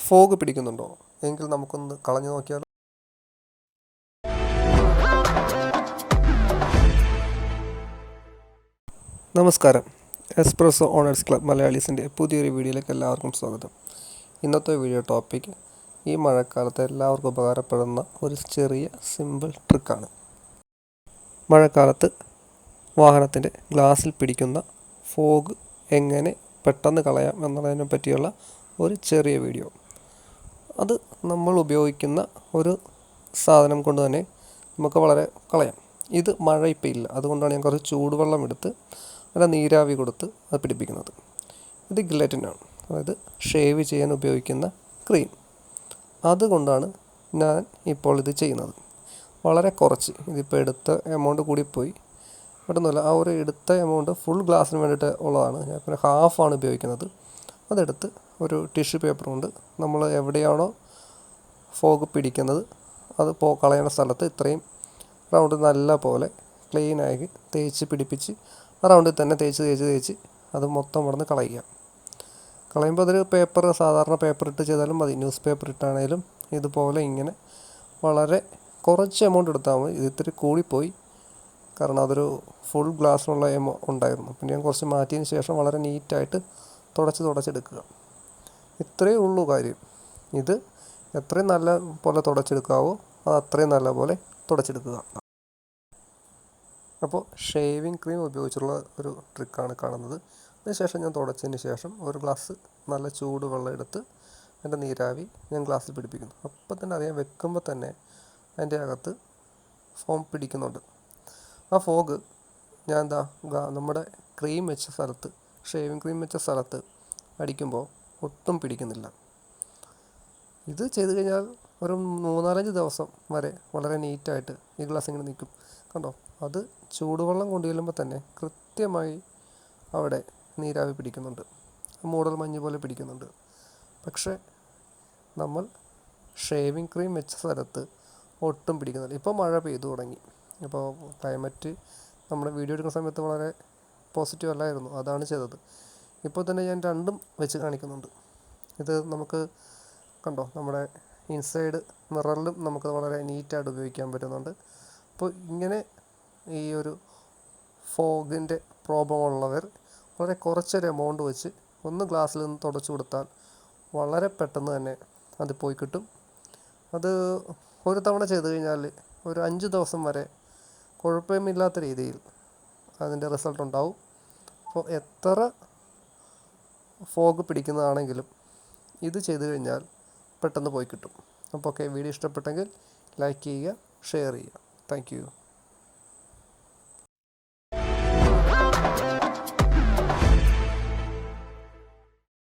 Fog പിടിക്കുന്നുണ്ടോ എങ്കിൽ നമുക്കൊന്ന് കളഞ്ഞു നോക്കിയാലോ. നമസ്കാരം, എസ്പ്രെsso ഓണേഴ്സ് ക്ലബ് മലയാളീസിൻ്റെ പുതിയൊരു വീഡിയോയിലേക്ക് എല്ലാവർക്കും സ്വാഗതം. ഇന്നത്തെ വീഡിയോ ടോപ്പിക് ഈ മഴക്കാലത്ത് എല്ലാവർക്കും ഉപകാരപ്പെടുന്ന ഒരു ചെറിയ സിമ്പിൾ ട്രിക്കാണ്. മഴക്കാലത്ത് വാഹനത്തിൻ്റെ ഗ്ലാസ്സിൽ പിടിക്കുന്ന ഫോഗ് എങ്ങനെ പെട്ടെന്ന് കളയാം എന്നതിനെ പറ്റിയുള്ള ഒരു ചെറിയ വീഡിയോ. അത് നമ്മൾ ഉപയോഗിക്കുന്ന ഒരു സാധനം കൊണ്ട് തന്നെ നമുക്ക് വളരെ കളയാം. ഇത് മഴ ഇപ്പോൾ ഇല്ല, അതുകൊണ്ടാണ് ഞാൻ കുറച്ച് ചൂടുവെള്ളം എടുത്ത് നല്ല നീരാവി കൊടുത്ത് അത് പിടിപ്പിക്കുന്നത്. ഇത് ഗില്ലറ്റിനാണ്, അതായത് ഷേവ് ചെയ്യാൻ ഉപയോഗിക്കുന്ന ക്രീം. അതുകൊണ്ടാണ് ഞാൻ ഇപ്പോൾ ഇത് ചെയ്യുന്നത്. വളരെ കുറച്ച്, ഇതിപ്പോൾ എടുത്ത എമൗണ്ട് കൂടിപ്പോയി, പെട്ടെന്നല്ല, ആ ഒരു എടുത്ത എമൗണ്ട് ഫുൾ ഗ്ലാസ്സിന് വേണ്ടിയിട്ട് ഉള്ളതാണ്. ഞാൻ പിന്നെ ഹാഫാണ് ഉപയോഗിക്കുന്നത്. അതെടുത്ത് ഒരു ടിഷ്യൂ പേപ്പർ കൊണ്ട് നമ്മൾ എവിടെയാണോ ഫോഗ് പിടിക്കുന്നത് അത് കളയുന്ന സ്ഥലത്ത് ഇത്രയും റൗണ്ട് നല്ല പോലെ ക്ലീനായി തേച്ച് പിടിപ്പിച്ച് ആ റൗണ്ടിൽ തന്നെ തേച്ച് അത് മൊത്തം ഇവിടുന്ന് കളയുമ്പോൾ അതൊരു പേപ്പർ, സാധാരണ പേപ്പർ ഇട്ട് ചെയ്താലും മതി, ന്യൂസ് പേപ്പർ ഇട്ടാണേലും ഇതുപോലെ ഇങ്ങനെ വളരെ കുറച്ച് എമൗണ്ട് എടുത്താൽ മതി. ഇത് ഇത്തിരി കൂടിപ്പോയി, കാരണം അതൊരു ഫുൾ ഗ്ലാസ്സിനുള്ള ഉണ്ടായിരുന്നു. പിന്നെ ഞാൻ കുറച്ച് മാറ്റിയതിന് ശേഷം വളരെ നീറ്റായിട്ട് തുടച്ചെടുക്കുക. ഇത്രയേ ഉള്ളൂ കാര്യം. ഇത് എത്രയും നല്ല പോലെ തുടച്ചെടുക്കാവോ അത് അത്രയും നല്ല പോലെ തുടച്ചെടുക്കുക. അപ്പോൾ ഷേവിങ് ക്രീം ഉപയോഗിച്ചുള്ള ഒരു ട്രിക്കാണ് കാണുന്നത്. അതിനുശേഷം ഞാൻ തുടച്ചതിന് ശേഷം ഒരു ഗ്ലാസ് നല്ല ചൂടുവെള്ളം എടുത്ത് അതിൻ്റെ നീരാവി ഞാൻ ഗ്ലാസ്സിൽ പിടിപ്പിക്കുന്നു. അപ്പം തന്നെ അറിയാം, വെക്കുമ്പോൾ തന്നെ അതിൻ്റെ അകത്ത് ഫോം പിടിക്കുന്നുണ്ട്. ആ ഫോഗ് ഞാൻ നമ്മുടെ ക്രീം വെച്ച സ്ഥലത്ത്, ഷേവിങ് ക്രീം വെച്ച സ്ഥലത്ത് അടിക്കുമ്പോൾ ഒട്ടും പിടിക്കുന്നില്ല. ഇത് ചെയ്ത് കഴിഞ്ഞാൽ ഒരു 3-4 ദിവസം വരെ വളരെ നീറ്റായിട്ട് ഈ ഗ്ലാസ് ഇങ്ങനെ നിൽക്കും. കണ്ടോ, അത് ചൂടുവെള്ളം കൊണ്ടു ചെല്ലുമ്പോൾ തന്നെ കൃത്യമായി അവിടെ നീരാവി പിടിക്കുന്നുണ്ട്, മൂടൽ മഞ്ഞ് പോലെ പിടിക്കുന്നുണ്ട്. പക്ഷേ നമ്മൾ ഷേവിങ് ക്രീം വെച്ച സ്ഥലത്ത് ഒട്ടും പിടിക്കുന്നില്ല. ഇപ്പോൾ മഴ പെയ്തു തുടങ്ങി. ഇപ്പോൾ ക്ലൈമറ്റ് നമ്മൾ വീഡിയോ എടുക്കുന്ന സമയത്ത് വളരെ പോസിറ്റീവ് അല്ലായിരുന്നു, അതാണ് ചെയ്തത്. ഇപ്പോൾ തന്നെ ഞാൻ രണ്ടും വെച്ച് കാണിക്കുന്നുണ്ട്. ഇത് നമുക്ക് കണ്ടോ, നമ്മുടെ ഇൻസൈഡ് മിററിലും നമുക്ക് വളരെ നീറ്റായിട്ട് ഉപയോഗിക്കാൻ പറ്റുന്നുണ്ട്. അപ്പോൾ ഇങ്ങനെ ഈ ഒരു ഫോഗിൻ്റെ പ്രോബ്ലം ഉള്ളവർ വളരെ കുറച്ചൊരു എമൗണ്ട് വെച്ച് ഒന്ന് ഗ്ലാസ്സിൽ നിന്ന് തുടച്ചു കൊടുത്താൽ വളരെ പെട്ടെന്ന് തന്നെ അത് പോയി കിട്ടും. അത് ഒരു തവണ ചെയ്ത് കഴിഞ്ഞാൽ ഒരു 5 ദിവസം വരെ കുഴപ്പമില്ലാത്ത രീതിയിൽ അതിൻ്റെ റിസൾട്ട് ഉണ്ടാവും. അപ്പോൾ എത്ര ഫോഗ് പിടിക്കുന്നതാണെങ്കിലും ഇത് ചെയ്ത് കഴിഞ്ഞാൽ പെട്ടെന്ന് പോയി കിട്ടും. അപ്പോൾ വീഡിയോ ഇഷ്ടപ്പെട്ടെങ്കിൽ ലൈക്ക് ചെയ്യുക, ഷെയർ ചെയ്യുക. Thank you.